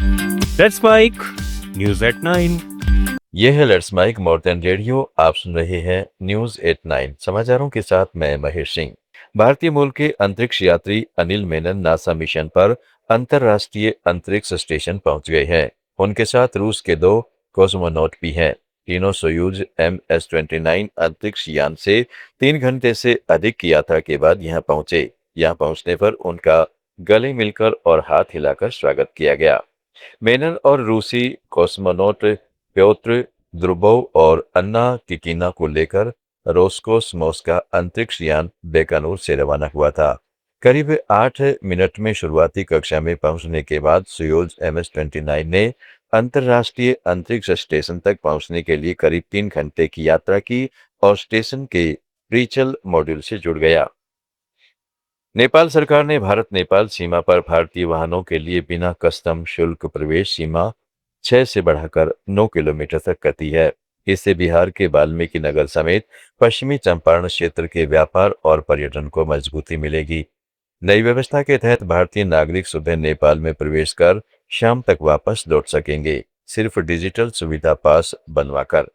Let's mic news at 9। ये है let's mic more than radio. आप सुन रहे हैं न्यूज 89 समाचारों के साथ मैं महेश सिंह। भारतीय मूल के अंतरिक्ष यात्री अनिल मेनन नासा मिशन पर अंतरराष्ट्रीय अंतरिक्ष स्टेशन पहुंच गए हैं। उनके साथ रूस के 2 कॉस्मोनॉट भी हैं। तीनों सोयूज MS-29 अंतरिक्ष यान से 3 घंटे से अधिक की यात्रा के बाद यहां पहुंचे। यहां पहुंचने पर उनका गले मिलकर और हाथ हिलाकर स्वागत किया गया। मेनन और रूसी कॉस्मोनॉट प्योत्र द्रुबोव और अन्ना किकीना को लेकर रोस्कोसमोस का अंतरिक्ष यान बेकानूर से रवाना हुआ था। करीब 8 मिनट में शुरुआती कक्षा में पहुंचने के बाद सोयूज MS-29 ने अंतरराष्ट्रीय अंतरिक्ष स्टेशन तक पहुंचने के लिए करीब 3 घंटे की यात्रा की और स्टेशन के प्रीचल मॉड्यूल से जुड़ गया। नेपाल सरकार ने भारत नेपाल सीमा पर भारतीय वाहनों के लिए बिना कस्टम शुल्क प्रवेश सीमा 6 से बढ़ाकर 9 किलोमीटर तक कर दी है। इससे बिहार के वाल्मीकि नगर समेत पश्चिमी चंपारण क्षेत्र के व्यापार और पर्यटन को मजबूती मिलेगी। नई व्यवस्था के तहत भारतीय नागरिक सुबह नेपाल में प्रवेश कर शाम तक वापस लौट सकेंगे, सिर्फ डिजिटल सुविधा पास बनवाकर।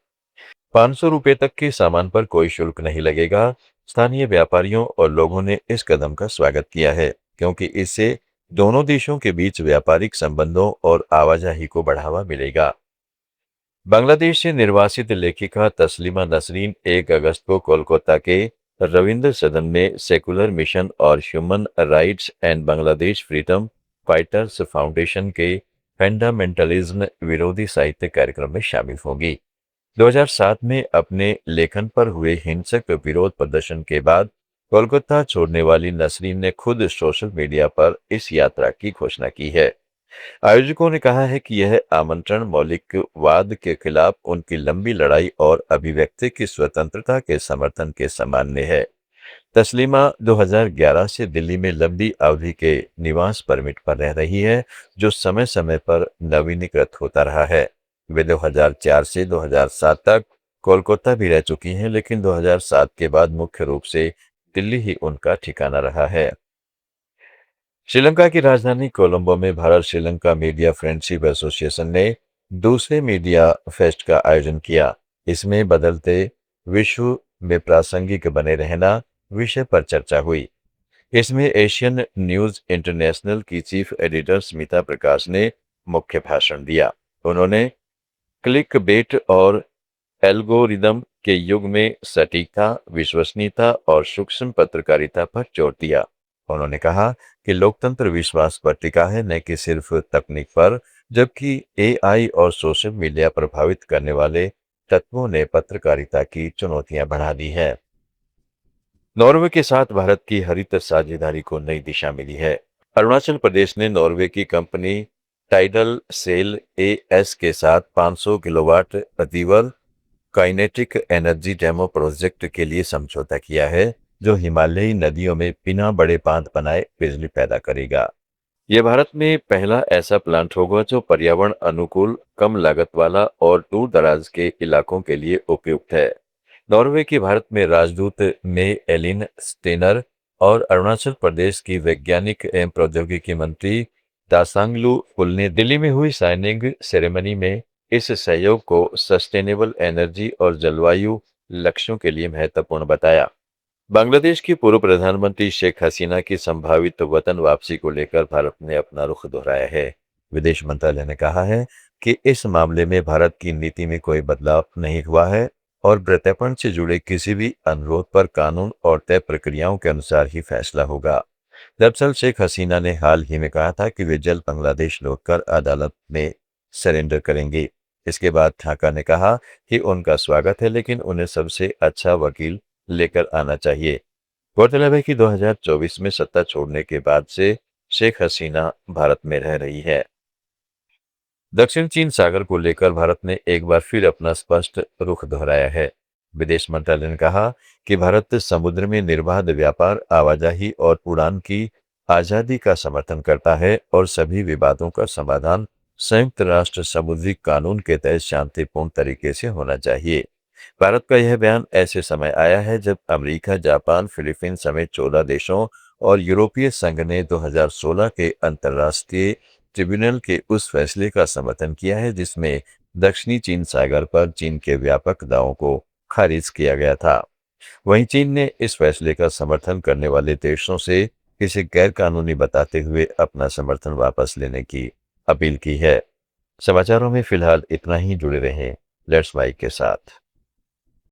500 रुपए तक के सामान पर कोई शुल्क नहीं लगेगा। स्थानीय व्यापारियों और लोगों ने इस कदम का स्वागत किया है, क्योंकि इससे दोनों देशों के बीच व्यापारिक संबंधों और आवाजाही को बढ़ावा मिलेगा। बांग्लादेश से निर्वासित लेखिका तस्लीमा नसरीन 1 अगस्त को कोलकाता के रविंद्र सदन में सेकुलर मिशन और human rights and Bangladesh freedom fighters foundation के फंडामेंटलिज्म विरोधी साहित्य कार्यक्रम में शामिल होंगी। 2007 में अपने लेखन पर हुए हिंसक विरोध प्रदर्शन के बाद कोलकाता छोड़ने वाली नसरीन ने खुद सोशल मीडिया पर इस यात्रा की घोषणा की है। आयोजकों ने कहा है कि यह आमंत्रण मौलिकवाद के खिलाफ उनकी लंबी लड़ाई और अभिव्यक्ति की स्वतंत्रता के समर्थन के सामान्य है। तस्लीमा 2011 से दिल्ली में लंबी अवधि के निवास परमिट पर रह रही है, जो समय समय पर नवीनीकृत होता रहा है। वे 2004 से 2007 तक कोलकाता भी रह चुकी हैं, लेकिन 2007 के बाद मुख्य रूप से दिल्ली ही उनका ठिकाना रहा है। श्रीलंका की राजधानी कोलंबो में Bharat Sri Lanka media friendship association ने दूसरे मीडिया फेस्ट का आयोजन किया। इसमें बदलते विश्व में प्रासंगिक बने रहना विषय पर चर्चा हुई। इसमें एशियन न्यूज इंटरनेशनल की चीफ एडिटर स्मिता प्रकाश ने मुख्य भाषण दिया। उन्होंने क्लिकबेट और एल्गोरिदम के युग में सटीकता, विश्वसनीयता और सूक्ष्म पत्रकारिता पर जोर दिया। उन्होंने कहा कि लोकतंत्र विश्वास पर टिका है, न कि सिर्फ तकनीक पर, जबकि एआई और सोशल मीडिया प्रभावित करने वाले तत्वों ने पत्रकारिता की चुनौतियां बढ़ा दी हैं। नॉर्वे के साथ भारत की हरित साझेदारी को नई दिशा मिली है। अरुणाचल प्रदेश ने नॉर्वे की कंपनी टाइडल सेल एएस के साथ 500 किलोवाट प्रतिवर्ष काइनेटिक एनर्जी डेमो प्रोजेक्ट के लिए समझौता किया है, जो हिमालयी नदियों में बिना बड़े बांध बनाए बिजली पैदा करेगा। यह भारत में पहला ऐसा प्लांट होगा जो पर्यावरण अनुकूल, कम लागत वाला और दूर दराज के इलाकों के लिए उपयुक्त है। नॉर्वे की भारत में राजदूत मे एलिन स्टेनर और अरुणाचल प्रदेश की वैज्ञानिक एवं प्रौद्योगिकी मंत्री दासांगलू फुल ने दिल्ली में हुई साइनिंग सेरेमनी में इस सहयोग को सस्टेनेबल एनर्जी और जलवायु लक्ष्यों के लिए महत्वपूर्ण बताया। बांग्लादेश की पूर्व प्रधानमंत्री शेख हसीना की संभावित वतन वापसी को लेकर भारत ने अपना रुख दोहराया है। विदेश मंत्रालय ने कहा है कि इस मामले में भारत की नीति में कोई बदलाव नहीं हुआ है और प्रत्यर्पण से जुड़े किसी भी अनुरोध पर कानून और तय प्रक्रियाओं के अनुसार ही फैसला होगा। दरअसल शेख हसीना ने हाल ही में कहा था कि वे जल्द बांग्लादेश लौटकर अदालत में सरेंडर करेंगे। इसके बाद ढाका ने कहा कि उनका स्वागत है, लेकिन उन्हें सबसे अच्छा वकील लेकर आना चाहिए। गौरतलब है कि 2024 में सत्ता छोड़ने के बाद से शेख हसीना भारत में रह रही है। दक्षिण चीन सागर को लेकर भारत ने एक बार फिर अपना स्पष्ट रुख दोहराया है। विदेश मंत्रालय ने कहा कि भारत समुद्र में निर्बाध व्यापार, आवाजाही और उड़ान की आजादी का समर्थन करता है और सभी विवादों का समाधान संयुक्त राष्ट्र समुद्री कानून के तहत शांतिपूर्ण तरीके से होना चाहिए। भारत का यह बयान ऐसे समय आया है जब अमेरिका, जापान, फिलीपीन समेत 14 देशों और यूरोपीय संघ ने 2016 के अंतर्राष्ट्रीय ट्रिब्यूनल के उस फैसले का समर्थन किया है जिसमें दक्षिणी चीन सागर पर चीन के व्यापक दावों को खारिज किया गया था। वहीं चीन ने इस फैसले का समर्थन करने वाले देशों से इसे गैरकानूनी बताते हुए अपना समर्थन वापस लेने की अपील की है। समाचारों में फिलहाल इतना ही। जुड़े रहें लेट्स माइक के साथ।